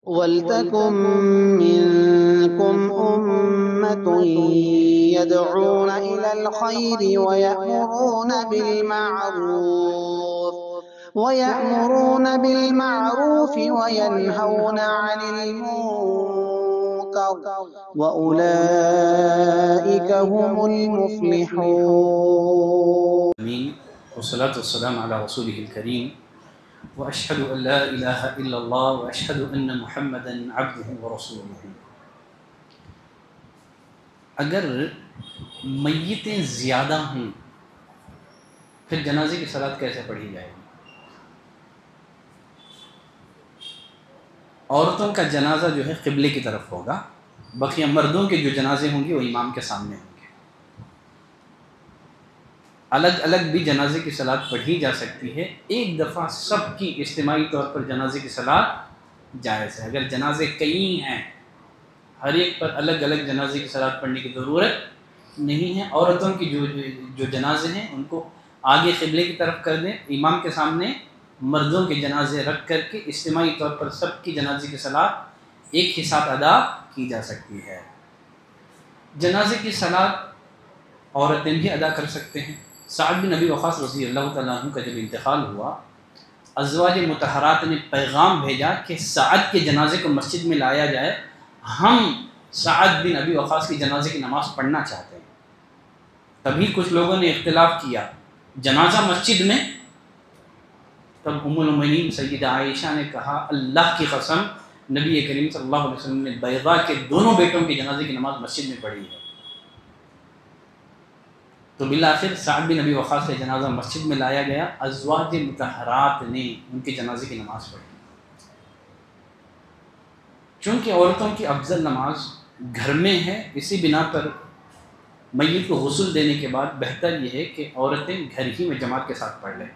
وَلْتَكُن مِّنكُمْ أُمَّةٌ يَدْعُونَ إِلَى الْخَيْرِ وَيَأْمُرُونَ وَيَنْهَوْنَ عَنِ الْمُنكَرِ وَأُولَٰئِكَ هُمُ الْمُفْلِحُونَ. والصلاة والسلام على رسوله الكريم وأشهد أن لا إله إلا الله وأشهد أن محمدا عبده ورسوله. اگر میتیں زیادہ ہوں پھر جنازے کی صلاۃ کیسے پڑھی جائے گی؟ عورتوں کا جنازہ جو ہے قبلے کی طرف ہوگا، بقیہ مردوں کے جو جنازے ہوں گے وہ امام کے سامنے ہوں گے۔ الگ الگ بھی جنازے کی صلاۃ پڑھی جا سکتی ہے، ایک دفعہ سب کی اجتماعی طور پر جنازے کی صلاۃ جائز ہے۔ اگر جنازے کئی ہیں، ہر ایک پر الگ الگ جنازے کی صلاۃ پڑھنے کی ضرورت نہیں ہے۔ عورتوں کی جو جنازے ہیں ان کو آگے قبلے کی طرف کر دیں، امام کے سامنے مردوں کے جنازے رکھ کر کے اجتماعی طور پر سب کی جنازے کی صلاۃ ایک ہی ساتھ ادا کی جا سکتی ہے۔ جنازے کی صلاۃ عورتیں بھی ادا کر سکتے ہیں۔ سعد بن ابی وقاص رضی اللہ تعالیٰ عنہ کا جب انتقال ہوا، ازواج مطہرات نے پیغام بھیجا کہ سعد کے جنازے کو مسجد میں لایا جائے، ہم سعد بن ابی وقاص کی جنازے کی نماز پڑھنا چاہتے ہیں۔ تبھی کچھ لوگوں نے اختلاف کیا، جنازہ مسجد میں؟ تب ام المؤمنین سیدہ عائشہ نے کہا، اللہ کی قسم نبی کریم صلی اللہ علیہ وسلم نے بیضاء کے دونوں بیٹوں کے جنازے کی نماز مسجد میں پڑھی ہے۔ تو بالآخر سعد بن ابی وقاص کا جنازہ مسجد میں لایا گیا، ازواج مطہرات نے ان کے جنازے کی نماز پڑھی۔ چونکہ عورتوں کی افضل نماز گھر میں ہے، اسی بنا پر میت کو غسل دینے کے بعد بہتر یہ ہے کہ عورتیں گھر ہی میں جماعت کے ساتھ پڑھ لیں،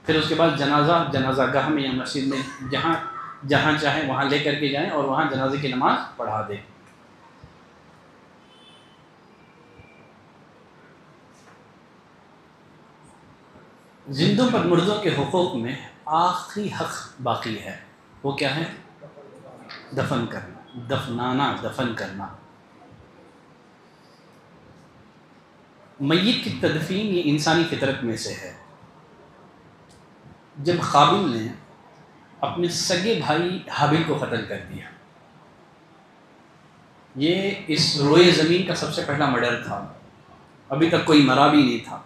پھر اس کے بعد جنازہ گاہ میں یا مسجد میں جہاں چاہیں وہاں لے کر کے جائیں اور وہاں جنازے کی نماز پڑھا دیں۔ زندوں پر مردوں کے حقوق میں آخری حق باقی ہے، وہ کیا ہے؟ دفن کرنا، دفن کرنا۔ میت کی تدفین یہ انسانی فطرت میں سے ہے۔ جب قابل نے اپنے سگے بھائی حابل کو قتل کر دیا، یہ اس روئے زمین کا سب سے پہلا مرڈر تھا، ابھی تک کوئی مرا بھی نہیں تھا،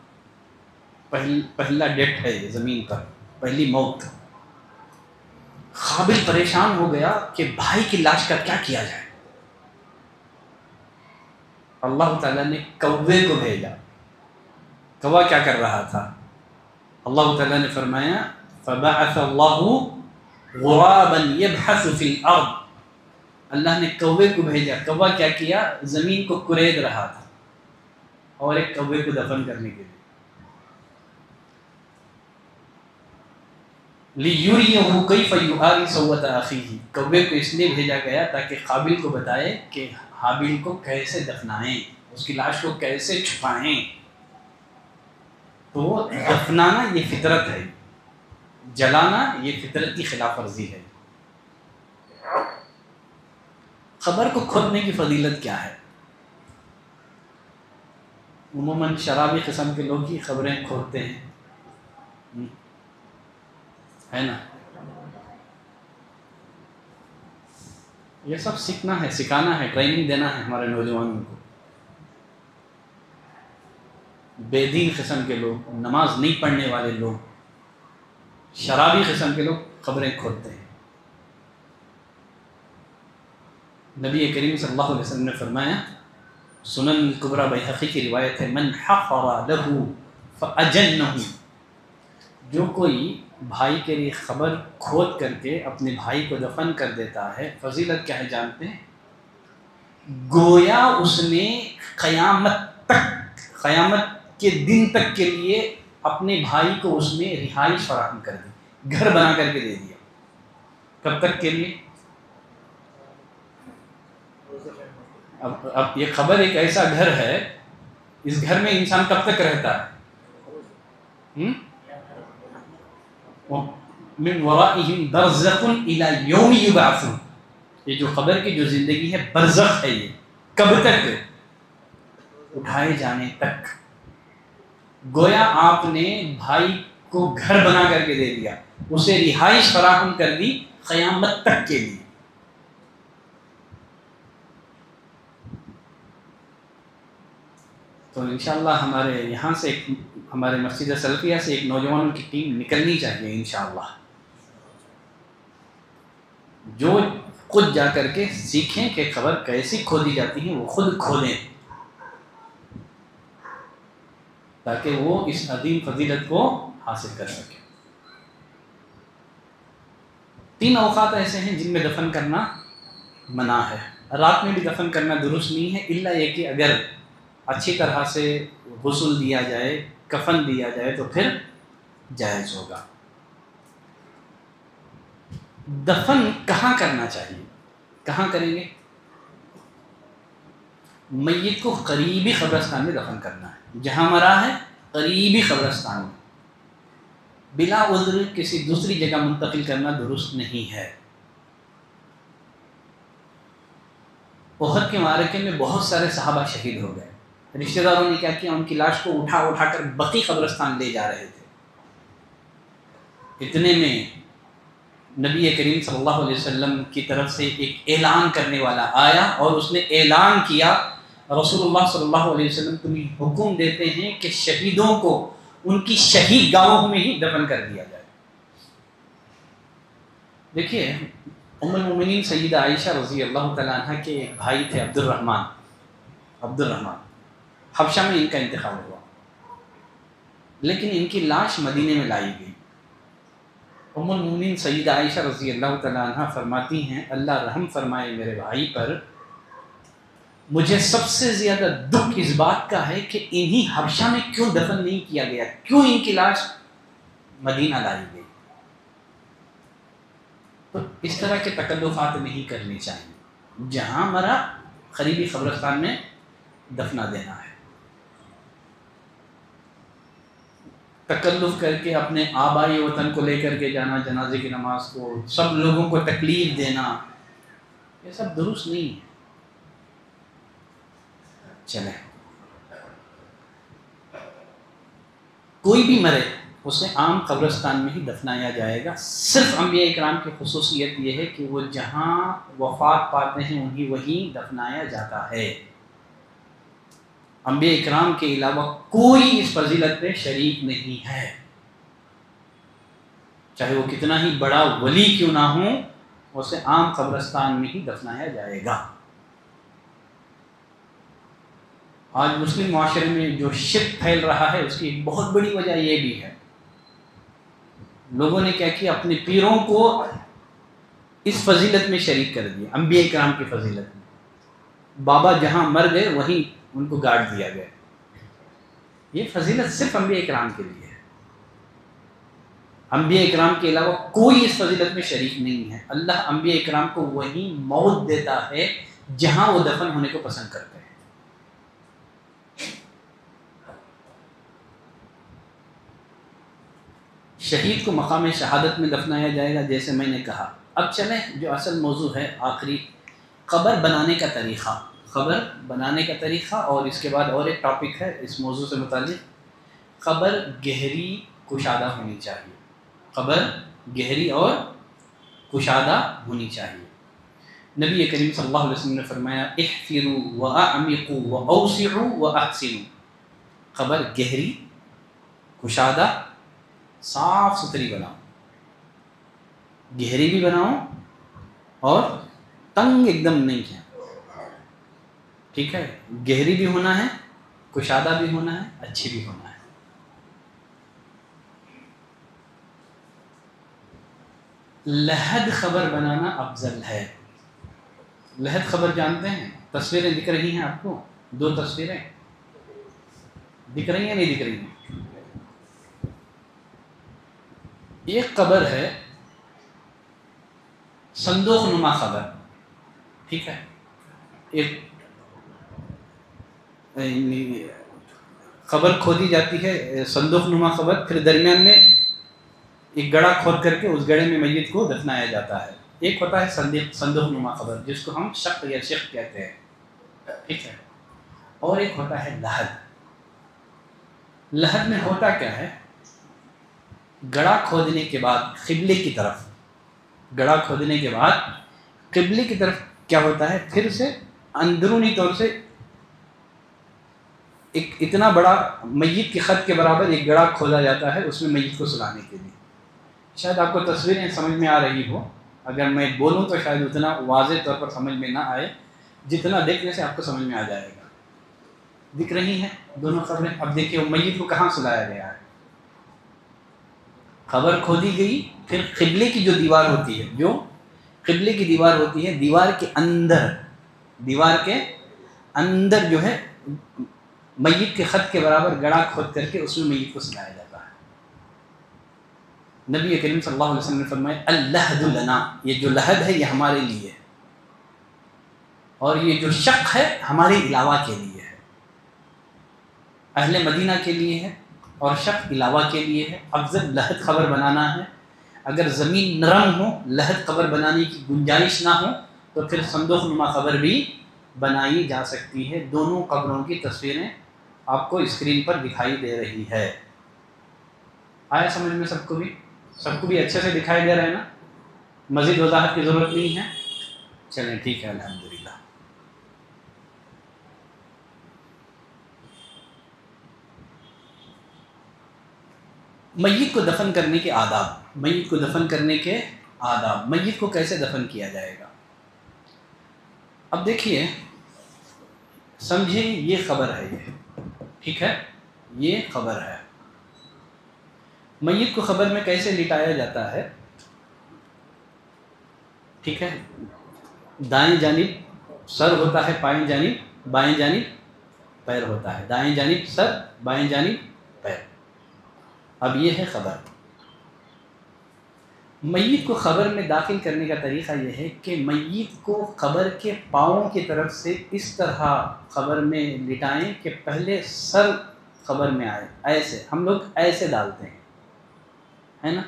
پہلا ڈیتھ ہے یہ زمین پر، پہلی موت۔ قابل پریشان ہو گیا کہ بھائی کی لاش کا کیا کیا جائے۔ اللہ تعالیٰ نے کوے کو بھیجا۔ کوا کیا کر رہا تھا؟ اللہ تعالیٰ نے فرمایا فَبَعَثَ اللَّهُ غُرَابًا يَبْحَثُ فِي الْأَرْضِ، اللہ نے کوے کو بھیجا۔ کوا کیا کیا؟ زمین کو کرید رہا تھا، اور ایک کوے کو دفن کرنے کے لیے۔ لِيُرِيَهُ كَيْفَ يُوَارِي سَوْءَةَ أَخِيهِ، کوے کو اس لیے بھیجا گیا تاکہ قابل کو بتائے کہ حابل کو کیسے دفنائیں، اس کی لاش کو کیسے چھپائیں۔ تو دفنانا یہ فطرت ہے، جلانا یہ فطرت کی خلاف ورزی ہے۔ قبر کو کھودنے کی فضیلت کیا ہے؟ عموماً شرابی قسم کے لوگ ہی قبریں کھودتے ہیں، ہے نا؟ یہ سب سیکھنا ہے، سکھانا ہے، ٹریننگ دینا ہے ہمارے نوجوانوں کو۔ بے دین قسم کے لوگ، نماز نہیں پڑھنے والے لوگ، شرابی قسم کے لوگ قبریں کھودتے ہیں۔ نبی کریم صلی اللہ علیہ وسلم نے فرمایا، سنن کبریٰ بیہقی کی روایت ہے، من حفر له فأجنه، جو کوئی بھائی کے لیے قبر کھود کر کے اپنے بھائی کو دفن کر دیتا ہے، فضیلت کیا ہے جانتے ہیں؟ گویا اس نے قیامت کے دن تک کے لیے اپنے بھائی کو اس نے رہائش فراہم کر دی، گھر بنا کر کے دے دیا۔ کب تک کے لیے؟ اب یہ خبر ایک ایسا گھر ہے، اس گھر میں انسان کب تک رہتا ہے؟ من ورائہم برزخ الی یوم یبعثون، یہ جو قبر کی جو زندگی ہے برزخ ہے، یہ کب تک؟ اٹھائے جانے تک۔ گویا آپ نے بھائی کو گھر بنا کر کے دے دیا، اسے رہائش فراہم کر دی قیامت تک کے لیے۔ تو انشاءاللہ ہمارے یہاں سے ہمارے مسجد سلفیہ سے ایک نوجوانوں کی ٹیم نکلنی چاہیے انشاءاللہ، جو خود جا کر کے سیکھیں کہ قبر کیسی کھودی جاتی ہے، وہ خود کھودیں تاکہ وہ اس عظیم فضیلت کو حاصل کر سکیں۔ 3 اوقات ایسے ہیں جن میں دفن کرنا منع ہے۔ رات میں بھی دفن کرنا درست نہیں ہے، الا یہ کہ اگر اچھی طرح سے غسل دیا جائے، کفن دیا جائے تو پھر جائز ہوگا۔ دفن کہاں کرنا چاہیے؟ کہاں کریں گے؟ میت کو قریبی قبرستان میں دفن کرنا ہے، جہاں مرا ہے قریبی قبرستان میں، بلا عذر کسی دوسری جگہ منتقل کرنا درست نہیں ہے۔ احد کے معرکے میں بہت سارے صحابہ شہید ہو گئے، رشتہ داروں نے کیا کیا، ان کی لاش کو اٹھا اٹھا کر بقیع قبرستان لے جا رہے تھے۔ اتنے میں نبی کریم صلی اللہ علیہ وسلم کی طرف سے ایک اعلان کرنے والا آیا، اور اس نے اعلان کیا، رسول اللہ صلی اللہ علیہ وسلم تمہیں حکم دیتے ہیں کہ شہیدوں کو ان کی شہید گاہوں میں ہی دفن کر دیا جائے۔ دیکھیے ام المومنین سیدہ عائشہ رضی اللہ تعالیٰ عنہ کے ایک بھائی تھے عبد الرحمن، حبشہ میں ان کا انتقال ہوا، لیکن ان کی لاش مدینے میں لائی گئی۔ ام المومنین سیدہ عائشہ رضی اللہ تعالیٰ عنہ فرماتی ہیں، اللہ رحم فرمائے میرے بھائی پر، مجھے سب سے زیادہ دکھ اس بات کا ہے کہ انہی حبشہ میں کیوں دفن نہیں کیا گیا، کیوں ان کی لاش مدینہ لائی گئی۔ تو اس طرح کے تکلفات نہیں کرنی چاہیے، جہاں مرا قریبی قبرستان میں دفنا دینا ہے۔ تکلف کر کے اپنے آبائی وطن کو لے کر کے جانا جنازے کی نماز کو، سب لوگوں کو تکلیف دینا، یہ سب درست نہیں ہے۔ چلیں، کوئی بھی مرے اسے عام قبرستان میں ہی دفنایا جائے گا۔ صرف انبیاء اکرام کی خصوصیت یہ ہے کہ وہ جہاں وفات پاتے ہیں انہیں وہیں دفنایا جاتا ہے۔ انبیاء اکرام کے علاوہ کوئی اس فضیلت میں شریک نہیں ہے، چاہے وہ کتنا ہی بڑا ولی کیوں نہ ہو، اسے عام قبرستان میں ہی دفنایا جائے گا۔ آج مسلم معاشرے میں جو شرک پھیل رہا ہے اس کی ایک بہت بڑی وجہ یہ بھی ہے، لوگوں نے کیا کیا، اپنے پیروں کو اس فضیلت میں شریک کر دیا، انبیاء کرام کی فضیلت میں۔ بابا جہاں مر گئے وہیں ان کو گاڑ دیا گیا۔ یہ فضیلت صرف انبیاء کرام کے لیے ہے، انبیاء کرام کے علاوہ کوئی اس فضیلت میں شریک نہیں ہے۔ اللہ انبیاء کرام کو وہیں موت دیتا ہے جہاں وہ دفن ہونے کو پسند کرتے ہیں۔ شہید کو مقام شہادت میں دفنایا جائے گا جیسے میں نے کہا۔ اب چلیں جو اصل موضوع ہے آخری، قبر بنانے کا طریقہ۔ قبر بنانے کا طریقہ، اور اس کے بعد اور ایک ٹاپک ہے اس موضوع سے متعلق، قبر گہری کشادہ ہونی چاہیے، قبر گہری اور کشادہ ہونی چاہیے۔ نبی کریم صلی اللہ علیہ وسلم نے فرمایا احفروا واعمقوا واوسعوا واحسنوا، قبر گہری، کشادہ، صاف ستھری بناؤ، گہری بھی بناؤ اور تنگ ایک دم نہیں ہے، ٹھیک ہے، گہری بھی ہونا ہے، کشادہ بھی ہونا ہے، اچھی بھی ہونا ہے۔ لحد قبر بنانا افضل ہے۔ لحد قبر جانتے ہیں؟ تصویریں دکھ رہی ہیں آپ کو، 2 تصویریں دکھ رہی ہیں، نہیں دکھ رہی ہیں؟ ایک قبر ہے صندوق نما قبر، ٹھیک ہے، ایک قبر کھودی جاتی ہے صندوق نما قبر، پھر درمیان میں ایک گڑھا کھود کر کے اس گڑھے میں میت کو دفنایا جاتا ہے. ایک ہوتا ہے صندوق نما قبر جس کو ہم شق یا شق کہتے ہیں, ٹھیک ہے. اور ایک ہوتا ہے لحد. لحد میں ہوتا کیا ہے, گڑھا کھودنے کے بعد قبلے کی طرف, گڑھا کھودنے کے بعد قبلے کی طرف کیا ہوتا ہے, پھر سے اندرونی طور سے ایک اتنا بڑا میت کے خط کے برابر ایک گڑھا کھودا جاتا ہے اس میں میت کو سلانے کے لیے. شاید آپ کو تصویریں سمجھ میں آ رہی ہو, اگر میں بولوں تو شاید اتنا واضح طور پر سمجھ میں نہ آئے جتنا دیکھنے سے آپ کو سمجھ میں آ جائے گا. دکھ رہی ہیں دونوں خبریں. اب دیکھیے وہ میت کو کہاں سلایا گیا ہے, خبر کھودی گئی, پھر قبلے کی جو دیوار ہوتی ہے, جو قبلے کی دیوار ہوتی ہے, دیوار کے اندر جو ہے میت کے خط کے برابر گڑھا کھود کر کے اس میں میت کو سلایا جاتا ہے. نبی کریم صلی اللہ علیہ وسلم نے فرمایا اللحد لنا, یہ جو لحد ہے یہ ہمارے لیے ہے, اور یہ جو شق ہے ہمارے علاوہ کے لیے ہے, اہل مدینہ کے لیے ہے, اور شق علاوہ کے لیے ہے. افضل لحد قبر بنانا ہے. اگر زمین نرم ہو, لحد قبر بنانے کی گنجائش نہ ہو تو پھر صندوق نما قبر بھی بنائی جا سکتی ہے. دونوں قبروں کی تصویریں آپ کو اسکرین پر دکھائی دے رہی ہے. آیا سمجھ میں سب کو بھی اچھے سے دکھائی دے رہا ہے نا, مزید وضاحت کی ضرورت نہیں ہے. چلیں ٹھیک ہے, الحمدللہ. میت کو دفن کرنے کے آداب, میت کو دفن کرنے کے آداب, میت کو کیسے دفن کیا جائے گا. اب دیکھیے, سمجھیں یہ خبر ہے, یہ ٹھیک ہے, یہ خبر ہے. میت کو خبر میں کیسے لٹایا جاتا ہے, ٹھیک ہے. دائیں جانب سر ہوتا ہے, بائیں جانب پیر ہوتا ہے. دائیں جانب سر, بائیں جانب پیر. اب یہ ہے خبر. میت کو خبر میں داخل کرنے کا طریقہ یہ ہے کہ میت کو قبر کے پاؤں کی طرف سے اس طرح قبر میں لٹائیں کہ پہلے سر قبر میں آئے. ایسے ہم لوگ ایسے ڈالتے ہیں, ہے نا.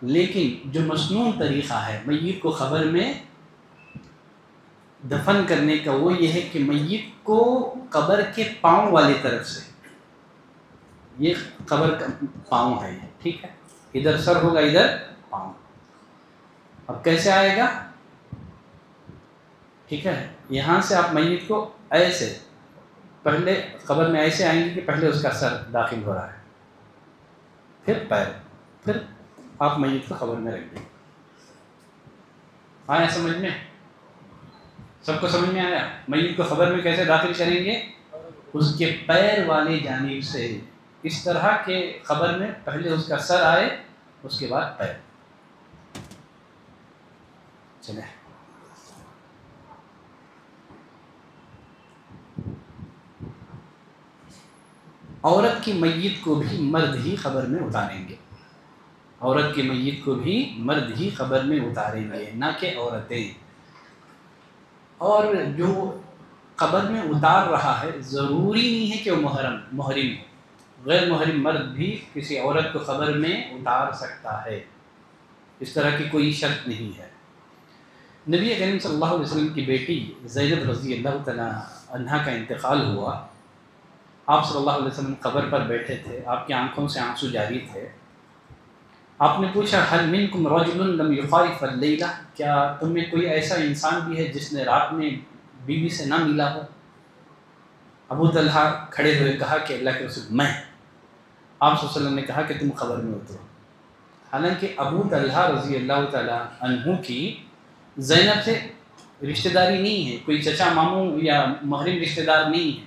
لیکن جو مصنون طریقہ ہے میت کو خبر میں دفن کرنے کا, وہ یہ ہے کہ میت کو قبر کے پاؤں والی طرف سے, یہ قبر کا پاؤں ہے یہ, ٹھیک ہے, ادھر سر ہوگا, ادھر پاؤں. اب کیسے آئے گا, ٹھیک ہے. یہاں سے آپ میت کو ایسے پہلے قبر میں ایسے آئیں گے کہ پہلے اس کا سر داخل ہو رہا ہے, پھر پیر, پھر آپ میت کو خبر میں رکھ دیں. آیا سمجھ میں, سب کو سمجھ میں آیا. میت کو خبر میں کیسے داخل کریں گے, اس کے پیر والی جانب سے اس طرح کہ خبر میں پہلے اس کا سر آئے, اس کے بعد پیر. چلے, عورت کی میت کو بھی مرد ہی قبر میں اتاریں گے. عورت کی میت کو بھی مرد ہی قبر میں اتاریں گے, نہ کہ عورتیں. اور جو قبر میں اتار رہا ہے ضروری نہیں ہے کہ وہ محرم ہو. غیر محرم مرد بھی کسی عورت کو قبر میں اتار سکتا ہے, اس طرح کی کوئی شرط نہیں ہے. نبی کریم صلی اللہ علیہ وسلم کی بیٹی زینب رضی اللہ تعالیٰ عنہا کا انتقال ہوا. آپ صلی اللہ علیہ وسلم قبر پر بیٹھے تھے, آپ کی آنکھوں سے آنسو جاری تھے. آپ نے پوچھا هل منکم رجل لم یفارق اللیلہ, کیا تم میں کوئی ایسا انسان بھی ہے جس نے رات میں بیوی سے نہ ملا ہو. ابو طلحہ کھڑے ہوئے کہا کہ اللہ کے رسول میں. آپ صلی اللہ علیہ وسلم نے کہا کہ تم قبر میں اترو. حالانکہ ابو طلحہ رضی اللہ تعالیٰ عنہ کی زینب سے رشتہ داری نہیں ہے, کوئی چچا ماموں یا محرم رشتہ دار نہیں ہے,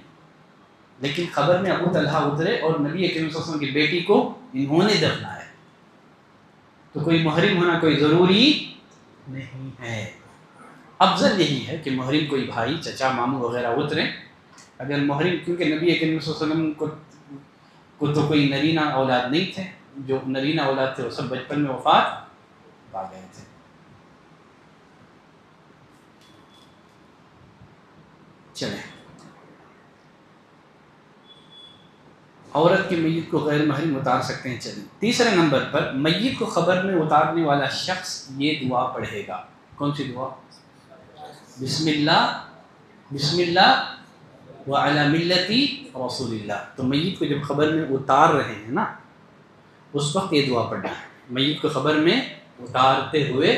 لیکن خبر میں ابو طلحہ اترے اور نبی کریم صلی اللہ علیہ وسلم کی بیٹی کو انہوں نے دفنایا. تو کوئی محرم ہونا کوئی ضروری نہیں ہے. افضل یہی ہے کہ محرم کوئی بھائی, چچا, ماموں وغیرہ اتریں. اگر محرم, کیونکہ نبی کریم صلی اللہ علیہ وسلم کو تو کوئی نرینہ اولاد نہیں تھے, جو نرینہ اولاد تھے وہ سب بچپن میں وفات پا گئے تھے. چلیں, عورت کی میت کو غیر محرم اتار سکتے ہیں. چلیے تیسرے نمبر پر میت کو قبر میں اتارنے والا شخص یہ دعا پڑھے گا. کون سی دعا؟ بسم اللہ وعلی ملتی رسول اللہ. تو میت کو جب قبر میں اتار رہے ہیں نا اس وقت یہ دعا پڑھنا ہے. میت کو قبر میں اتارتے ہوئے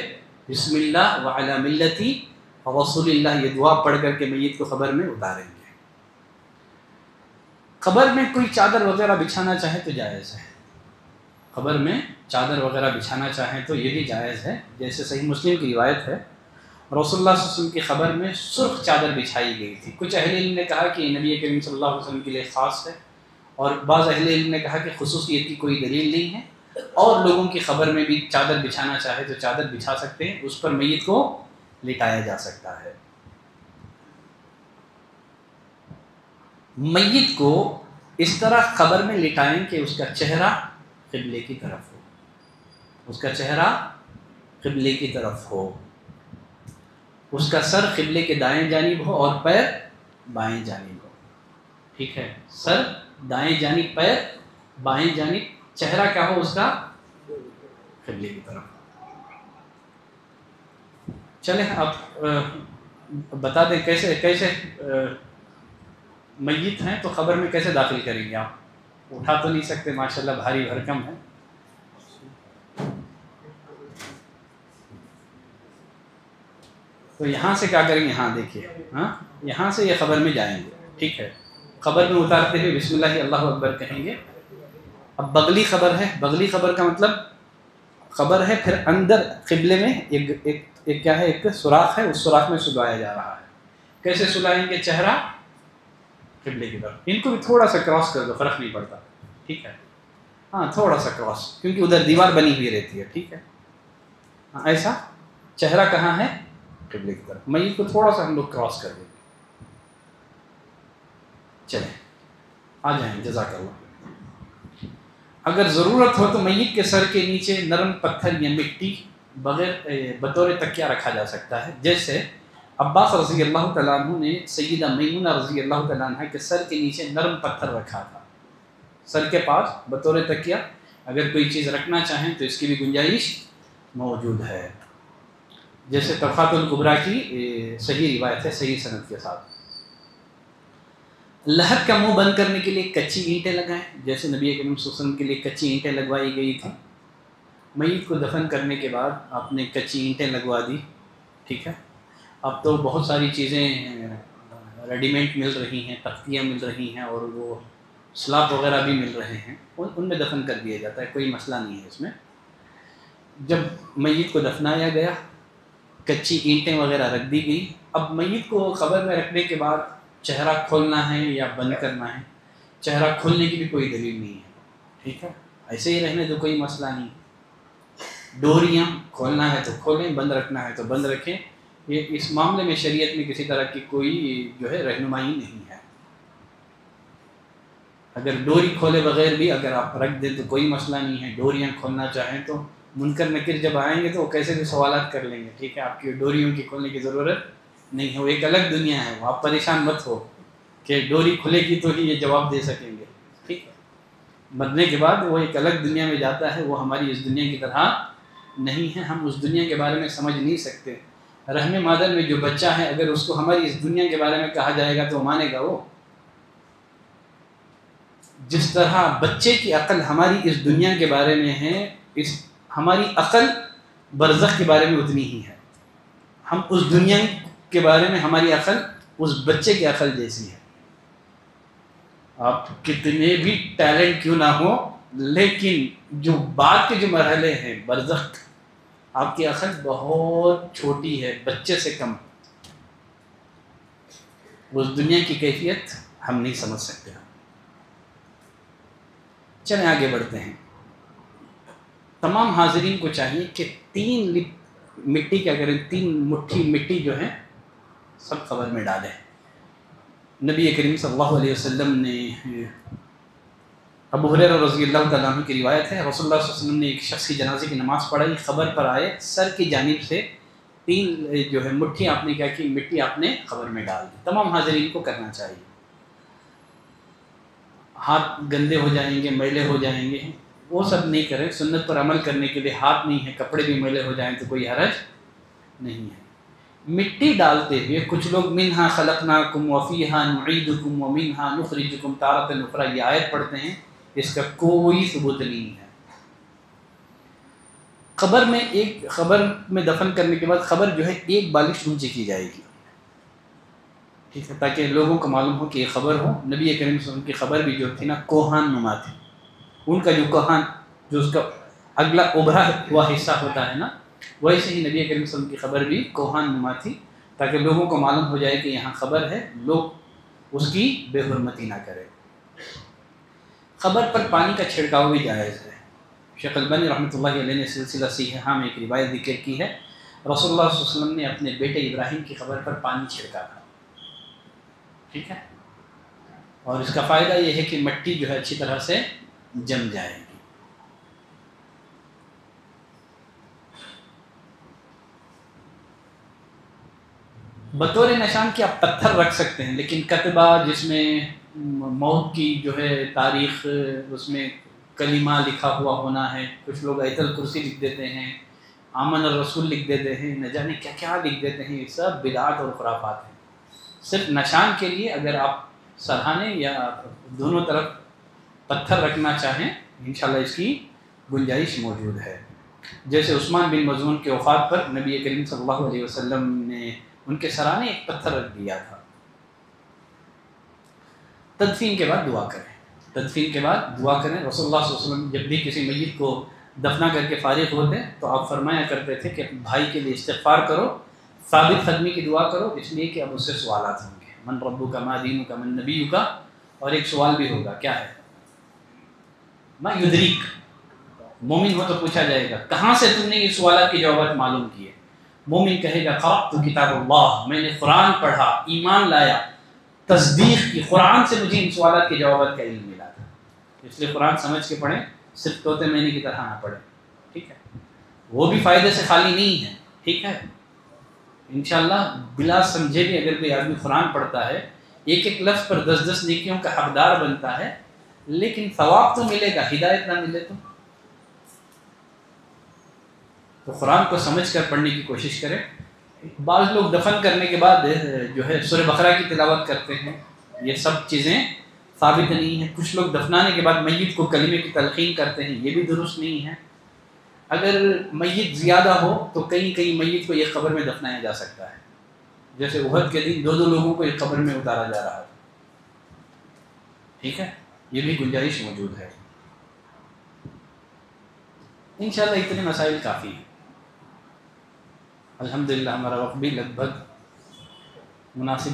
بسم اللہ وعلی ملتی رسول اللہ یہ دعا پڑھ کر کے میت کو قبر میں اتاریں گے. قبر میں کوئی چادر وغیرہ بچھانا چاہے تو جائز ہے. قبر میں چادر وغیرہ بچھانا چاہیں تو یہ بھی جائز ہے. جیسے صحیح مسلم کی روایت ہے رسول اللہ صلی اللہ علیہ وسلم کی قبر میں سرخ چادر بچھائی گئی تھی. کچھ اہل علم نے کہا کہ نبی کریم صلی اللہ علیہ وسلم کے لیے خاص ہے اور بعض اہل علم نے کہا کہ خصوصیت کی کوئی دلیل نہیں ہے اور لوگوں کی قبر میں بھی چادر بچھانا چاہے تو چادر بچھا سکتے ہیں. اس پر میت کو لٹایا جا سکتا ہے. میت کو اس طرح قبر میں لٹائیں کہ اس کا چہرہ قبلے کی طرف ہو. اس کا چہرہ قبلے کی طرف ہو. اس کا سر قبلے کے دائیں جانب ہو اور پیر بائیں جانب ہو. ٹھیک ہے، سر دائیں جانب، پیر بائیں جانب، چہرہ کیا ہو اس کا قبلے کی طرف. چلیں اب بتا دیں کیسے میت ہیں تو قبر میں کیسے داخل کریں گے. آپ اٹھا تو نہیں سکتے ماشاءاللہ بھاری بھرکم ہے. تو یہاں سے کیا کریں گے؟ ہاں دیکھیے، ہاں یہاں سے یہ قبر میں جائیں گے. ٹھیک ہے، قبر میں اتارتے ہوئے بسم اللہ اللہ اکبر کہیں گے. اب بغلی قبر ہے. بغلی قبر کا مطلب قبر ہے پھر اندر قبلے میں ایک کیا ہے، ایک سوراخ ہے. اس سوراخ میں سلایا جا رہا ہے. کیسے سلائیں گے؟ چہرہ قبلے کی طرف. ان کو بھی تھوڑا سا کراس کر دو، فرق نہیں پڑتا. ٹھیک ہے، ہاں تھوڑا سا کراس، کیونکہ ادھر دیوار بنی ہوئی رہتی ہے. ٹھیک ہے، ہاں ایسا. چہرہ کہاں ہے؟ قبلے کی طرف. میت کو تھوڑا سا ہم لوگ کراس کر دیں گے. چلیں آ جائیں. جزاک اللہ. اگر ضرورت ہو تو میت کے سر کے نیچے نرم پتھر یا مٹی بطور تکیہ رکھا جا سکتا ہے. جیسے عباس رضی اللہ تعالیٰ عنہ نے سیدہ میمونہ رضی اللہ تعالیٰ عنہ کے سر کے نیچے نرم پتھر رکھا تھا. سر کے پاس بطور تکیہ اگر کوئی چیز رکھنا چاہیں تو اس کی بھی گنجائش موجود ہے. جیسے طبقات الکبریٰ کی صحیح روایت ہے صحیح سند کے ساتھ. لحد کا منہ بند کرنے کے لیے کچی اینٹیں لگائیں. جیسے نبی کریم صلی اللہ علیہ وسلم کے لیے کچی اینٹیں لگوائی گئی تھیں. میت کو دفن کرنے کے بعد آپ نے کچی اینٹیں لگوا دی. ٹھیک ہے، اب تو بہت ساری چیزیں ریڈی میڈ مل رہی ہیں، تختیاں مل رہی ہیں اور وہ سلاب وغیرہ بھی مل رہے ہیں. ان میں دفن کر دیا جاتا ہے، کوئی مسئلہ نہیں ہے اس میں. جب میت کو دفنایا گیا کچی اینٹیں وغیرہ رکھ دی گئی. اب میت کو قبر میں رکھنے کے بعد چہرہ کھولنا ہے یا بند کرنا ہے. چہرہ کھولنے کی بھی کوئی دلیل نہیں ہے. ٹھیک ہے، ایسے ہی رہنے تو کوئی مسئلہ نہیں. ڈوریاں کھولنا ہے تو کھولیں، بند رکھنا ہے تو بند رکھیں. یہ اس معاملے میں شریعت میں کسی طرح کی کوئی جو ہے رہنمائی نہیں ہے. اگر ڈوری کھولے بغیر بھی اگر آپ رکھ دیں تو کوئی مسئلہ نہیں ہے. ڈوریاں کھولنا چاہیں تو منکر نکیر جب آئیں گے تو وہ کیسے بھی سوالات کر لیں گے. ٹھیک ہے، آپ کی ڈوریوں کی کھولنے کی ضرورت نہیں ہے. وہ ایک الگ دنیا ہے. وہ آپ پریشان مت ہو کہ ڈوری کھلے گی تو ہی یہ جواب دے سکیں گے. ٹھیک ہے، مرنے کے بعد وہ ایک الگ دنیا میں جاتا ہے. وہ ہماری اس دنیا کی طرح نہیں ہے. ہم اس دنیا کے بارے میں سمجھ نہیں سکتے. رحم مادر میں جو بچہ ہے اگر اس کو ہماری اس دنیا کے بارے میں کہا جائے گا تو وہ مانے گا. وہ جس طرح بچے کی عقل ہماری اس دنیا کے بارے میں ہے، ہماری عقل برزخ کے بارے میں اتنی ہی ہے. ہم اس دنیا کے بارے میں ہماری عقل اس بچے کی عقل جیسی ہے. آپ کتنے بھی ٹیلنٹ کیوں نہ ہو لیکن جو بعد کے جو مرحلے ہیں برزخ، آپ کی عقل بہت چھوٹی ہے، بچے سے کم. اس دنیا کی کیفیت ہم نہیں سمجھ سکتے. چلیں آگے بڑھتے ہیں. تمام حاضرین کو چاہیے کہ 3 مٹی کیا کریں، 3 مٹھی مٹی جو ہے سب قبر میں ڈالیں. نبی کریم صلی اللہ علیہ وسلم نے ابو ہریرہ رضی اللہ تعالیٰ عنہ کی روایت ہے رسول اللہ صلی اللہ علیہ وسلم نے ایک شخص کی جنازے کی نماز پڑھائی. قبر پر آئے، سر کی جانب سے 3 جو ہے مٹھی آپ نے کیا کی، مٹی آپ نے قبر میں ڈال دی. تمام حاضرین کو کرنا چاہیے. ہاتھ گندے ہو جائیں گے، میلے ہو جائیں گے، وہ سب نہیں کریں. سنت پر عمل کرنے کے لیے ہاتھ نہیں ہے، کپڑے بھی میلے ہو جائیں تو کوئی حرج نہیں ہے. مٹی ڈالتے ہوئے کچھ لوگ منہا خلقناکم وفیہا نعیدکم ومنہا نخرجکم تارۃ اخری یہ آیت پڑھتے ہیں، اس کا کوئی ثبوت نہیں ہے. قبر میں دفن کرنے کے بعد قبر جو ہے ایک بالش اونچی کی جائے گی، ٹھیک ہے، تاکہ لوگوں کو معلوم ہو کہ یہ قبر ہو. نبی کریم صلی اللہ علیہ وسلم کی قبر بھی جو تھی نا کوہان نما تھی. ان کا جو کوہان جو اس کا اگلا ابھرا ہوا حصہ ہوتا ہے نا، ویسے ہی نبی کریم صلی اللہ علیہ وسلم کی قبر بھی کوہان نما تھی، تاکہ لوگوں کو معلوم ہو جائے کہ یہاں قبر ہے، لوگ اس کی بے حرمتی نہ کریں. قبر پر پانی کا چھڑکاؤ بھی جائز ہے. شیخ البانی رحمۃ اللہ علیہ نے سلسلہ صحیحہ میں ایک روایت ذکر کی ہے، رسول اللہ صلی اللہ علیہ وسلم نے اپنے بیٹے ابراہیم کی قبر پر پانی چھڑکا تھا. ٹھیک ہے، اور اس کا فائدہ یہ ہے کہ مٹی جو ہے اچھی طرح سے جم جائے گی. بطور نشان کے آپ پتھر رکھ سکتے ہیں، لیکن کتبہ جس میں موت کی جو ہے تاریخ اس میں کلمہ لکھا ہوا ہونا ہے، کچھ لوگ آیت الکرسی لکھ دیتے ہیں، آمن الرسول لکھ دیتے ہیں، نہ جانے کیا کیا لکھ دیتے ہیں، یہ سب بدعات اور خرافات ہیں. صرف نشان کے لیے اگر آپ سرہانے یا دونوں طرف پتھر رکھنا چاہیں انشاءاللہ اس کی گنجائش موجود ہے. جیسے عثمان بن مظعون کے وفات پر نبی کریم صلی اللہ علیہ وسلم نے ان کے سرانے ایک پتھر رکھ دیا تھا. تدفین کے بعد دعا کریں، تدفین کے بعد دعا کریں. رسول اللہ صلی اللہ علیہ وسلم جب بھی کسی میت کو دفنا کر کے فارغ ہوتے تو آپ فرمایا کرتے تھے کہ بھائی کے لیے استغفار کرو، ثابت قدمی کی دعا کرو، اس لیے کہ اب اس سے سوالات ہوں گے، من ربک ما دینک من نبیک، اور ایک سوال بھی ہوگا، کیا ہے؟ ما یدریک، مومن ہو تو پوچھا جائے گا کہاں سے تم نے یہ سوالات کے جوابات معلوم کیے؟ مومن کہے گا قرأت کتاب اللہ، میں نے قرآن پڑھا، ایمان لایا، تصدیق کی، قرآن سے مجھے ان سوالات کے جوابات کا علم ملا تھا. اس لیے قرآن سمجھ کے پڑھیں، صرف طوطے مینے کی طرح نہ پڑھیں. ٹھیک ہے، وہ بھی فائدے سے خالی نہیں ہے. ٹھیک ہے، انشاءاللہ بلا سمجھے بھی اگر کوئی آدمی قرآن پڑھتا ہے، ایک ایک لفظ پر 10 نیکیوں کا حقدار بنتا ہے، لیکن ثواب تو ملے گا، ہدایت نہ ملے تو قرآن کو سمجھ کر پڑھنے کی کوشش کریں. بعض لوگ دفن کرنے کے بعد جو ہے سورہ بقرہ کی تلاوت کرتے ہیں، یہ سب چیزیں ثابت نہیں ہیں. کچھ لوگ دفنانے کے بعد میت کو کلمے کی تلقین کرتے ہیں، یہ بھی درست نہیں ہے. اگر میت زیادہ ہو تو کہیں میت کو ایک قبر میں دفنایا جا سکتا ہے، جیسے احد کے دن 2 لوگوں کو ایک قبر میں اتارا جا رہا تھا. ٹھیک ہے، یہ بھی گنجائش موجود ہے. انشاءاللہ اتنے مسائل کافی ہیں. الحمدللہ ہمارا وقت بھی لگ بھگ مناسب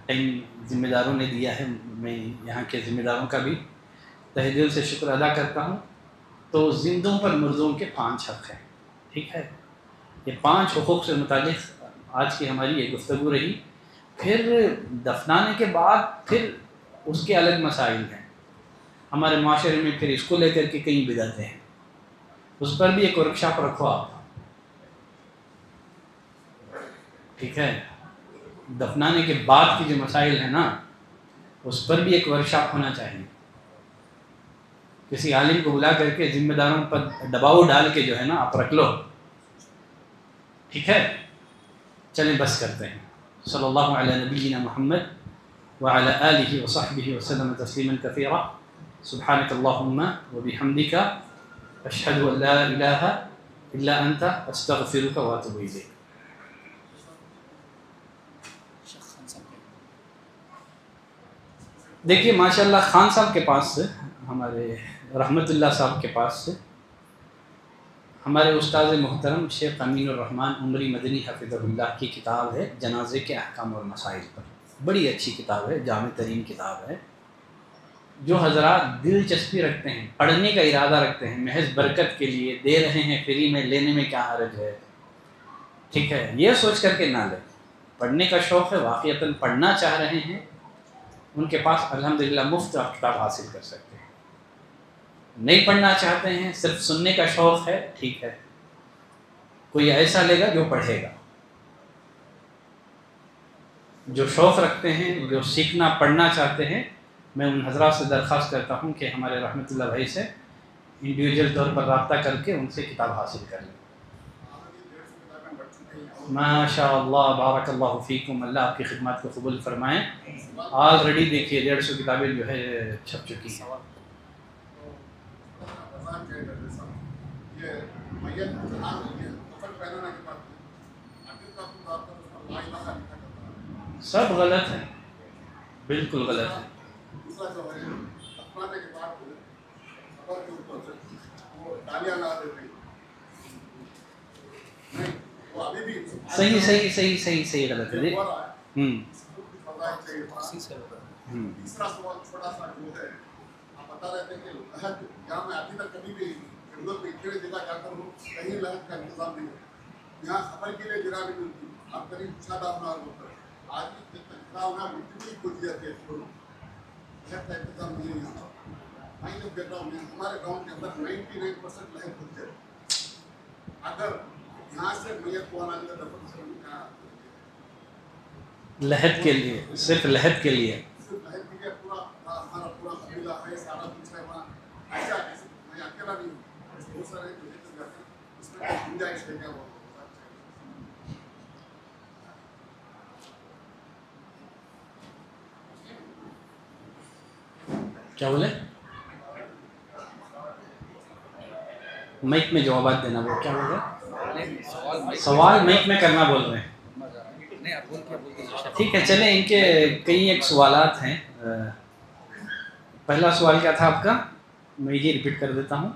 ٹائم ذمہ داروں نے دیا ہے. میں یہاں کے ذمہ داروں کا بھی تہ دل سے شکر ادا کرتا ہوں. تو زندوں پر مردوں کے 5 حق ہیں. ٹھیک ہے، یہ 5 حقوق سے متعلق آج کی ہماری یہ گفتگو رہی. پھر دفنانے کے بعد پھر اس کے الگ مسائل ہیں. ہمارے معاشرے میں پھر اس کو لے کر کے کئی بدعتیں ہیں، اس پر بھی ایک ورکشاپ رکھو آپ. ٹھیک ہے، دفنانے کے بعد کی جو مسائل ہیں نا اس پر بھی ایک ورکشاپ ہونا چاہیے. کسی عالم کو بلا کر کے ذمہ داروں پر دباؤ ڈال کے جو ہے نا آپ رکھ لو. ٹھیک ہے، چلیں بس کرتے ہیں. صلی اللہ علی نبینا محمد وعلی آلہ وصحبہ وسلم تسلیما کثیرا. سبحانک اللہم وبحمدک اشہد ان لا الہ الا انت استغفرک واتوب الیک. دیکھیے ماشاءاللہ خان صاحب کے پاس سے، ہمارے رحمت اللہ صاحب کے پاس سے، ہمارے استاد محترم شیخ امین الرحمن عمری مدنی حفظہ اللہ کی کتاب ہے جنازے کے احکام اور مسائل پر. بڑی اچھی کتاب ہے، جامع ترین کتاب ہے. جو حضرات دلچسپی رکھتے ہیں، پڑھنے کا ارادہ رکھتے ہیں، محض برکت کے لیے دے رہے ہیں، فری میں لینے میں کیا حرج ہے. ٹھیک ہے، یہ سوچ کر کے نہ لیں. پڑھنے کا شوق ہے، واقعتاً پڑھنا چاہ رہے ہیں، ان کے پاس الحمدللہ مفت آپ کتاب حاصل کر سکتے ہیں. نہیں پڑھنا چاہتے ہیں، صرف سننے کا شوق ہے، ٹھیک ہے، کوئی ایسا لے گا جو پڑھے گا. جو شوق رکھتے ہیں، جو سیکھنا پڑھنا چاہتے ہیں، میں ان حضرات سے درخواست کرتا ہوں کہ ہمارے رحمت اللہ بھائی سے انڈیویجول طور پر رابطہ کر کے ان سے کتاب حاصل کر لیں. ماشاء اللہ بارک اللہ فیکم، اللہ آپ کی خدمات کو قبول فرمائیں. آلریڈی دیکھیے 150 کتابیں جو ہے چھپ چکی ہیں. سب غلط ہے، بالکل غلط ہے. صحیح صحیح صحیح صحیح صحیح غلط ہے. تیسرا سوال چھوٹا سا جو ہے، آپ بتا رہے تھے کہ لہد یہاں میں ابھی تک کبھی بھی ضرورت میں اتنے جگہ جاتا ہوں کہیں لہد کا انتظام نہیں ہے. یہاں خبر کے لیے جگہ نہیں ملتی. آپ قریب 7 ماہ ہوتا ہے آج بھی جتنا ہونا اتنی کوشش ہے لہد کا انتظام نہیں ہے. یہاں میں جب کہتا ہوں ہمارے گاؤں کے اندر 99% لہد ہوتے ہیں. اگر یہاں سے میت کو آنا جائے دفن سے لہد کے لیے، صرف لہد کے لیے کیا بولے؟ مائک میں جوابات دینا. وہ کیا بول رہے؟ سوال مائک میں کرنا بول رہے ہیں. ٹھیک ہے چلیں، ان کے کئی ایک سوالات ہیں. پہلا سوال کیا تھا آپ کا؟ میں یہ ریپیٹ کر دیتا ہوں.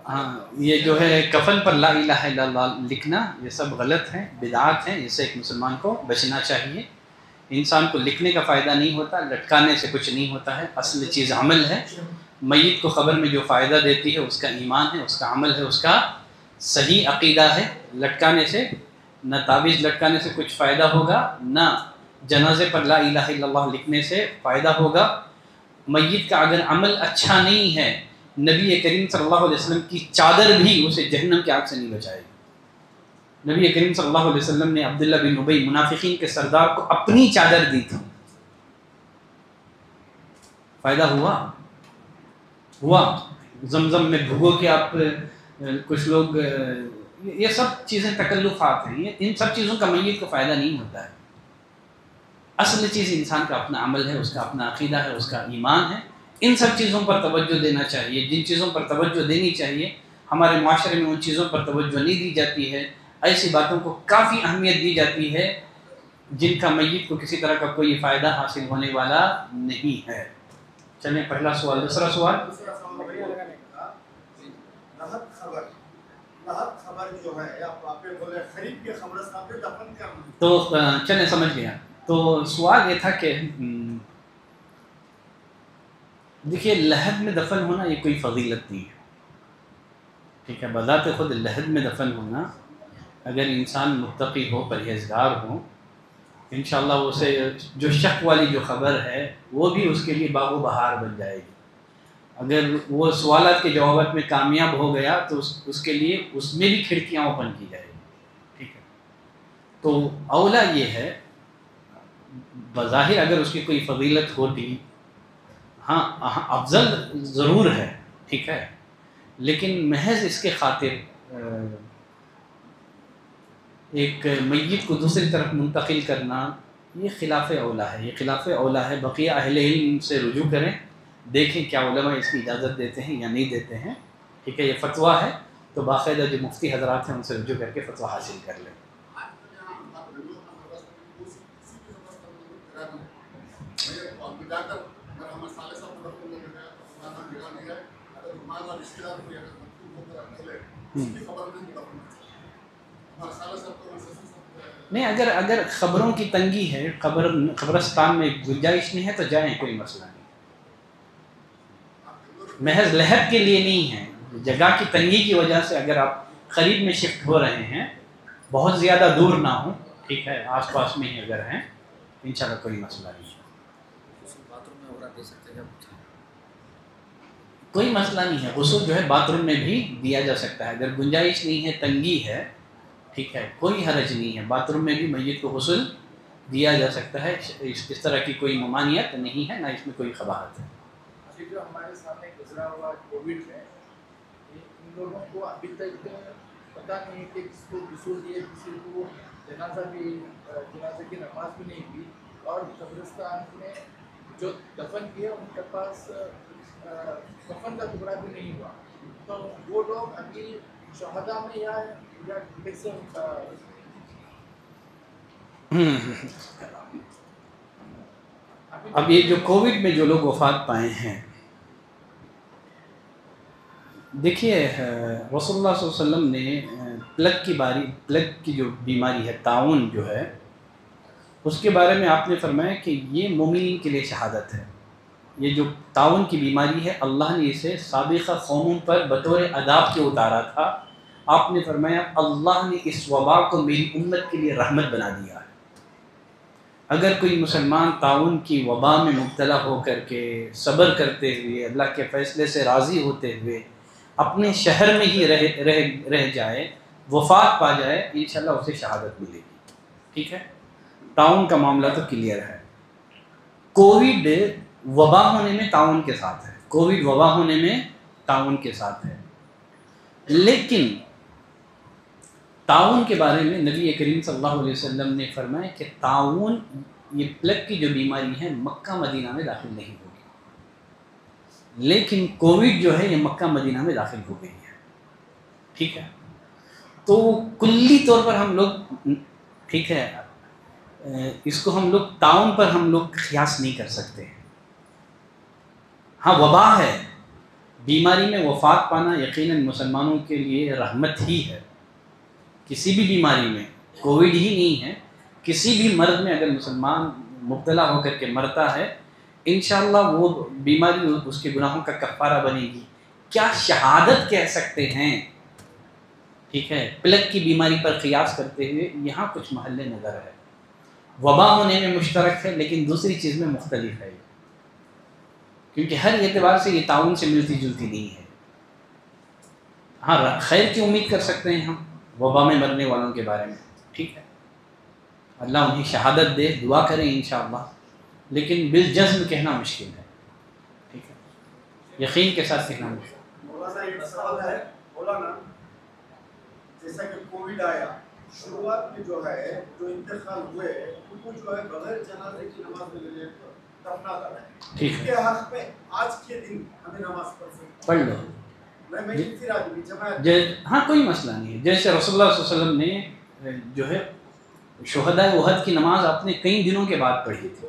ہاں، یہ جو ہے کفن پر لا الہ الا اللہ لکھنا، یہ سب غلط ہیں، بدعات ہیں. اس سے ایک مسلمان کو بچنا چاہیے. انسان کو لکھنے کا فائدہ نہیں ہوتا، لٹکانے سے کچھ نہیں ہوتا ہے. اصل چیز عمل ہے. میت کو قبر میں جو فائدہ دیتی ہے اس کا ایمان ہے، اس کا عمل ہے، اس کا صحیح عقیدہ ہے. لٹکانے سے، نہ تعویذ لٹکانے سے کچھ فائدہ ہوگا، نہ جنازے پر لا الہ الا اللہ لکھنے سے فائدہ ہوگا. میت کا اگر عمل اچھا نہیں ہے، نبی کریم صلی اللہ علیہ وسلم کی چادر بھی اسے جہنم کی آگ سے نہیں بچائے گی. نبی کریم صلی اللہ علیہ وسلم نے عبداللہ بن ابی منافقین کے سردار کو اپنی چادر دی تھی. فائدہ ہوا. زمزم میں بھگو کے آپ، کچھ لوگ، یہ سب چیزیں تکلفات ہیں. ان سب چیزوں کا میت کو فائدہ نہیں ہوتا ہے. اصل چیز انسان کا اپنا عمل ہے، اس کا اپنا عقیدہ ہے، اس کا ایمان ہے. ان سب چیزوں پر توجہ دینا چاہیے. جن چیزوں پر توجہ دینی چاہیے ہمارے معاشرے میں ان چیزوں پر توجہ نہیں دی جاتی ہے. ایسی باتوں کو کافی اہمیت دی جاتی ہے جن کا میت کو کسی طرح کا کوئی فائدہ حاصل ہونے والا نہیں ہے. چلیں پہلا سوال. دوسرا سوال تو چلیں سمجھ گیا. تو سوال یہ تھا کہ دیکھیے لحد میں دفن ہونا یہ کوئی فضیلت نہیں ہے. ٹھیک ہے، بذات خود لحد میں دفن ہونا، اگر انسان متقی ہو، پرہیزگار ہو، انشاءاللہ اسے جو شک والی جو خبر ہے وہ بھی اس کے لیے باغ و بہار بن جائے گی. اگر وہ سوالات کے جوابات میں کامیاب ہو گیا تو اس کے لیے اس میں بھی کھڑکیاں اوپن کی جائے گی. ٹھیک ہے، تو اولا یہ ہے، بظاہر اگر اس کی کوئی فضیلت ہوتی، ہاں افضل ضرور ہے، ٹھیک ہے، لیکن محض اس کے خاطر ایک میت کو دوسری طرف منتقل کرنا یہ خلاف اولا ہے. یہ خلاف اولا ہے. بقیہ اہل علم سے رجوع کریں، دیکھیں کیا علماء اس کی اجازت دیتے ہیں یا نہیں دیتے ہیں. ٹھیک ہے، یہ فتویٰ ہے تو باقاعدہ جو مفتی حضرات ہیں ان سے رجوع کر کے فتویٰ حاصل کر لیں. نہیں، اگر خبروں کی تنگی ہے، قبرستان میں گنجائش نہیں ہے تو جائیں، کوئی مسئلہ نہیں. محض لحد کے لیے نہیں ہے، جگہ کی تنگی کی وجہ سے اگر آپ قریب میں شفٹ ہو رہے ہیں، بہت زیادہ دور نہ ہوں، ٹھیک ہے، آس پاس میں ہی اگر ہیں، انشاءاللہ کوئی مسئلہ نہیں ہے. کوئی مسئلہ نہیں ہے. غسل جو ہے باتھ روم میں بھی دیا جا سکتا ہے. اگر گنجائش نہیں ہے، تنگی ہے، ٹھیک ہے، کوئی حرج نہیں ہے. باتھ روم میں بھی میت کو غسل دیا جا سکتا ہے، اس طرح کی کوئی ممانعت نہیں ہے، نہ اس میں کوئی قباحت ہے۔ جو ہمارے سامنے گزرا ہوا کووڈ میں ان لوگوں کو ابھی تک پتہ نہیں کہ کس کو غسل دیے، کسی کو جنازے کی نماز بھی نہیں ہوئی، اور قبرستان میں جو دفن کیے ان کے پاس کفن کا ٹکڑا بھی نہیں ہوا، تو وہ لوگ ابھی شہداء میں یا کیسے اب یہ جو کووڈ میں جو لوگ وفات پائے ہیں، دیکھیے رسول اللہ صلی اللہ علیہ وسلم نے پلگ کی جو بیماری ہے، طاعون جو ہے، اس کے بارے میں آپ نے فرمایا کہ یہ مومنین کے لیے شہادت ہے۔ یہ جو طاعون کی بیماری ہے، اللہ نے اسے سابقہ قوموں پر بطور عذاب کے اتارا تھا۔ آپ نے فرمایا اللہ نے اس وبا کو میری امت کے لیے رحمت بنا دیا ہے۔ اگر کوئی مسلمان طاعون کی وبا میں مبتلا ہو کر کے صبر کرتے ہوئے، اللہ کے فیصلے سے راضی ہوتے ہوئے اپنے شہر میں ہی رہ جائے، وفات پا جائے، انشاءاللہ اسے شہادت ملے گی۔ ٹھیک ہے، طاعون کا معاملہ تو کلیئر ہے۔ کووڈ وبا ہونے میں طاعون کے ساتھ ہے، کووڈ وبا ہونے میں طاعون کے ساتھ ہے، لیکن طاعون کے بارے میں نبی کریم صلی اللہ علیہ وسلم نے فرمایا کہ طاعون، یہ پلگ کی جو بیماری ہے، مکہ مدینہ میں داخل نہیں ہوگی، لیکن کووڈ جو ہے یہ مکہ مدینہ میں داخل ہو گئی ہے۔ ٹھیک ہے، تو کلی طور پر ہم لوگ، ٹھیک ہے، اس کو ہم لوگ طاعون پر ہم لوگ قیاس نہیں کر سکتے۔ ہاں وبا ہے، بیماری میں وفات پانا یقیناً مسلمانوں کے لیے رحمت ہی ہے۔ کسی بھی بیماری میں، کووڈ ہی نہیں ہے، کسی بھی مرض میں اگر مسلمان مبتلا ہو کر کے مرتا ہے، انشاءاللہ وہ بیماری اس کے گناہوں کا کفارہ بنے گی۔ کیا شہادت کہہ سکتے ہیں؟ ٹھیک ہے، پلگ کی بیماری پر قیاس کرتے ہوئے یہاں کچھ محل نظر ہے۔ وبا ہونے میں مشترک ہے، لیکن دوسری چیز میں مختلف ہے، کیونکہ ہر اعتبار سے یہ طاعون سے ملتی جلتی نہیں ہے۔ ہاں خیر کی امید کر سکتے ہیں ہم وبا میں مرنے والوں کے بارے میں، ٹھیک ہے، اللہ انہیں شہادت دے، دعا کریں انشاءاللہ، لیکن بالجزم کہنا مشکل ہے۔ ٹھیک ہے، یقین کے ساتھ کہنا مشکل ہے۔ مولانا ایک سوال ہے، مولانا جیسا کہ کووڈ آیا، شروعات میں جو ہے جو انتقال ہوئے ان کو جو ہے بغیر جنازے کی نماز میں لے کرنا تھا، ٹھیک اس کے حق میں آج کے دن ہمیں نماز پڑھ لو۔ ہاں کوئی مسئلہ نہیں ہے، جیسے رسول اللہ صلی اللہ علیہ وسلم نے جو ہے شہداء احد کی نماز آپ نے کئی دنوں کے بعد پڑھی تھی،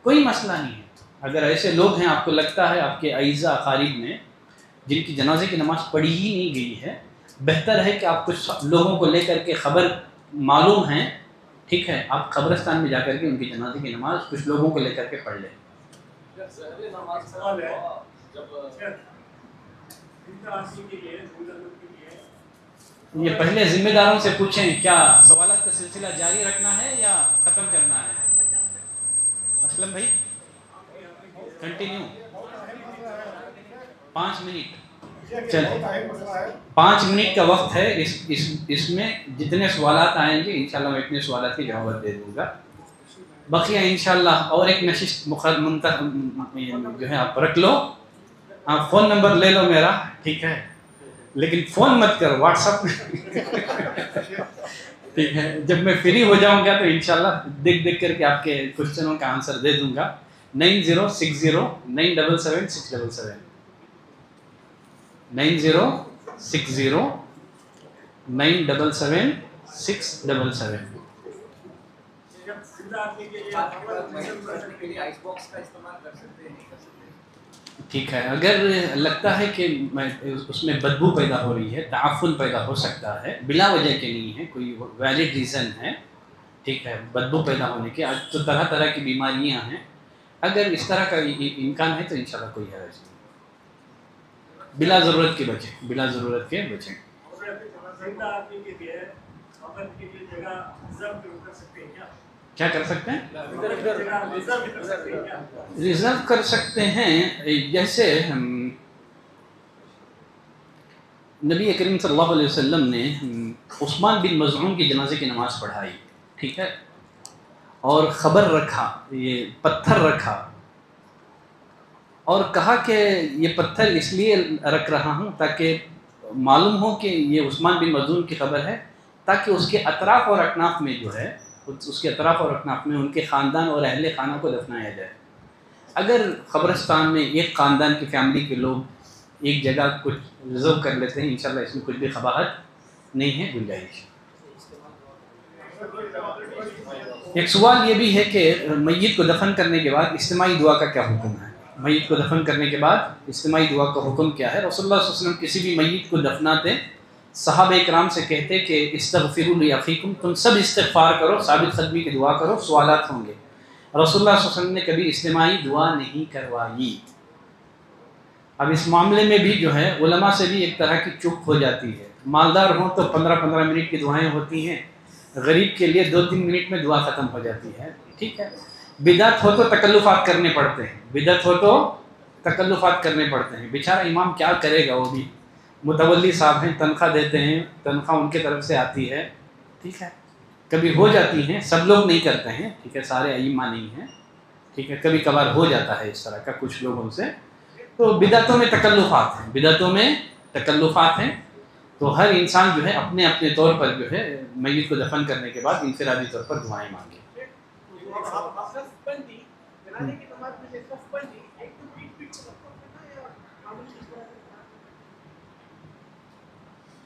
کوئی مسئلہ نہیں ہے۔ اگر ایسے لوگ ہیں، آپ کو لگتا ہے آپ کے اعزا اقارب میں جن کی جنازے کی نماز پڑھی ہی نہیں گئی ہے، بہتر ہے کہ آپ کچھ لوگوں کو لے کر کے خبر معلوم ہے، ٹھیک ہے، آپ قبرستان میں جا کر کے ان کی جنازے کی نماز کچھ لوگوں کو لے کر کے پڑھ لیں۔ یہ پہلے ذمہ داروں سے پوچھیں، کیا سوالات کا سلسلہ جاری رکھنا ہے یا ختم کرنا ہے؟ اسلم بھائی کنٹینیو، 5 منٹ، چلیں 5 منٹ کا وقت ہے، اس میں جتنے سوالات آئیں گے انشاءاللہ میں اتنے سوالات کی جواب دے دوں گا۔ بقیہ انشاءاللہ اور ایک نشست جو ہے آپ رکھ لو، آپ فون نمبر لے لو میرا، ٹھیک ہے، لیکن فون مت کرو، واٹس ایپ ٹھیک ہے، جب میں فری ہو جاؤں گا تو انشاءاللہ دیکھ کر کے آپ کے کوشچنوں کا آنسر دے دوں گا۔ 9060977677 9060977677۔ ٹھیک ہے، اگر لگتا ہے کہ اس میں بدبو پیدا ہو رہی ہے، تعفن پیدا ہو سکتا ہے، بلا وجہ کے نہیں ہے، کوئی ویلڈ ریزن ہے، ٹھیک ہے، بدبو پیدا ہونے کے، آج تو طرح طرح کی بیماریاں ہیں، اگر اس طرح کا امکان ہے تو انشاءاللہ کوئی حرج نہیں، بلا ضرورت کے بچیں، بلا ضرورت کے بچیں۔ کیا کر سکتے ہیں؟ ریزرو کر سکتے ہیں، جیسے نبی کریم صلی اللہ علیہ وسلم نے عثمان بن مظعون کی جنازے کی نماز پڑھائی، ٹھیک ہے، اور خبر رکھا، یہ پتھر رکھا، اور کہا کہ یہ پتھر اس لیے رکھ رہا ہوں تاکہ معلوم ہو کہ یہ عثمان بن مظعون کی خبر ہے، تاکہ اس کے اطراف اور اکناف میں جو ہے، اس کے اطراف اور اکناف میں ان کے خاندان اور اہل خانہ کو دفنایا جائے۔ اگر قبرستان میں ایک خاندان کی فیملی کے لوگ ایک جگہ کچھ ریزرو کر لیتے ہیں، انشاءاللہ اس میں کچھ بھی قباحت نہیں ہے، گنجائش۔ ایک سوال یہ بھی ہے کہ میت کو دفن کرنے کے بعد اجتماعی دعا کا کیا حکم ہے؟ میت کو دفن کرنے کے بعد اجتماعی دعا کا حکم کیا ہے؟ رسول اللہ صلی اللہ علیہ وسلم کسی بھی میت کو دفناتے صحابہ کرام سے کہتے کہ استغفروا لاخیکم، تم سب استغفار کرو، ثابت قدمی کی دعا کرو، سوالات ہوں گے۔ رسول اللہ صلی اللہ علیہ وسلم نے کبھی اجتماعی دعا نہیں کروائی۔ اب اس معاملے میں بھی جو ہے علماء سے بھی ایک طرح کی چپ ہو جاتی ہے۔ مالدار ہوں تو 15-15 منٹ کی دعائیں ہوتی ہیں، غریب کے لیے 2-3 منٹ میں دعا ختم ہو جاتی ہے، ٹھیک ہے۔ بدعت ہو تو تکلفات کرنے پڑتے ہیں، بدعت ہو تو تکلفات کرنے پڑتے ہیں، بیچارہ امام کیا کرے گا، وہ بھی متولی صاحب ہیں، تنخواہ دیتے ہیں، تنخواہ ان کی طرف سے آتی ہے، ٹھیک ہے۔ کبھی ہو جاتی ہیں، سب لوگ نہیں کرتے ہیں، ٹھیک ہے، سارے ائمہ نہیں ہیں، ٹھیک ہے، کبھی کبھار ہو جاتا ہے اس طرح کا کچھ لوگوں سے۔ تو بدعتوں میں تکلفات ہیں، بدعتوں میں تکلفات ہیں، تو ہر انسان جو ہے اپنے اپنے طور پر جو ہے میت کو دفن کرنے کے بعد انفرادی طور پر دعائیں مانگے۔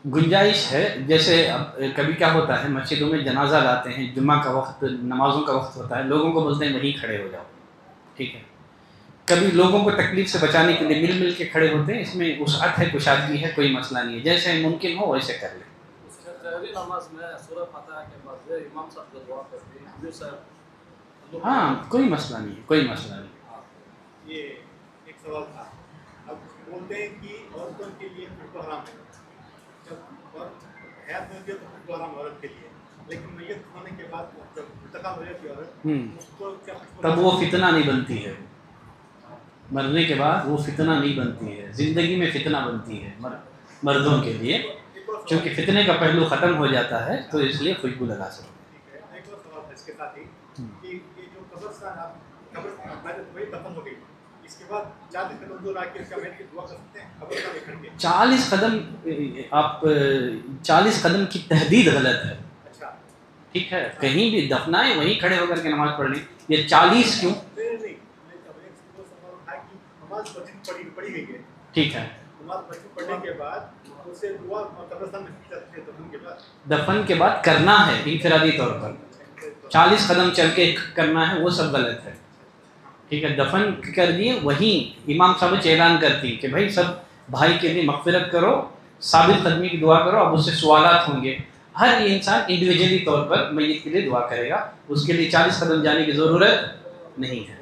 گنجائش ہے، جیسے اب کبھی کیا ہوتا ہے مسجدوں میں جنازہ لاتے ہیں، جمعہ کا وقت، نمازوں کا وقت ہوتا ہے، لوگوں کو بولتے ہیں وہیں کھڑے ہو جاؤ، ٹھیک ہے۔ کبھی لوگوں کو تکلیف سے بچانے کے لیے مل کے کھڑے ہوتے ہیں، اس میں وسعت ہے، کشادگی ہے، کوئی مسئلہ نہیں ہے، جیسے ممکن ہو ویسے کر لیں۔ ہاں کوئی مسئلہ نہیں ہے، کوئی مسئلہ نہیں۔ یہ ایک سوال تھا، اب بولتے ہیں کہ عورتوں کے لیے خطبہ حرام ہے، جب حیات میں ہوتی ہے تو خطبہ حرام عورت کے لیے، لیکن میت ہونے کے بعد جب انتقال ہو جاتی ہے عورت، اس کو کیا تب وہ فتنہ نہیں بنتی ہے، مرنے کے بعد وہ فتنہ نہیں بنتی ہے، زندگی میں فتنہ بنتی ہے مردوں کے لیے، چونکہ فتنے کا پہلو ختم ہو جاتا ہے تو اس لیے خوشبو لگا سکتے ہیں۔ ایک اور سوال تھا اس کے ساتھ ہی کہ یہ جو قبرستان وہی دفن ہو گئی، اس کے بعد 40 قدم دور آ کے اس کا میت کی دعا کر سکتے ہیں قبرستان میں کھڑ کے؟ 40 قدم، آپ 40 قدم کی تحدید غلط ہے، اچھا ٹھیک ہے، کہیں بھی دفنائیں وہیں کھڑے ہو کر کے نماز پڑھ لیں، یہ 40 کیوں؟ نہیں، سوال تھا کہ نماز مسجد پڑھی گئی ہے، ٹھیک ہے، نماز مسجد پڑھنے کے بعد اسے دعا قبرستان میں کی جاتی ہے دفن کے بعد، دفن کے بعد کرنا ہے انفرادی طور پر، 40 قدم چل کے کرنا ہے، وہ سب غلط ہے، ٹھیک ہے۔ دفن کر دیے، وہیں امام صاحب اعلان کرتی کہ بھائی سب بھائی کے لیے مغفرت کرو، ثابت قدمی کی دعا کرو، اب اس سے سوالات ہوں گے، ہر انسان انڈیویجولی طور پر میت کے لیے دعا کرے گا، اس کے لیے 40 قدم جانے کی ضرورت نہیں ہے۔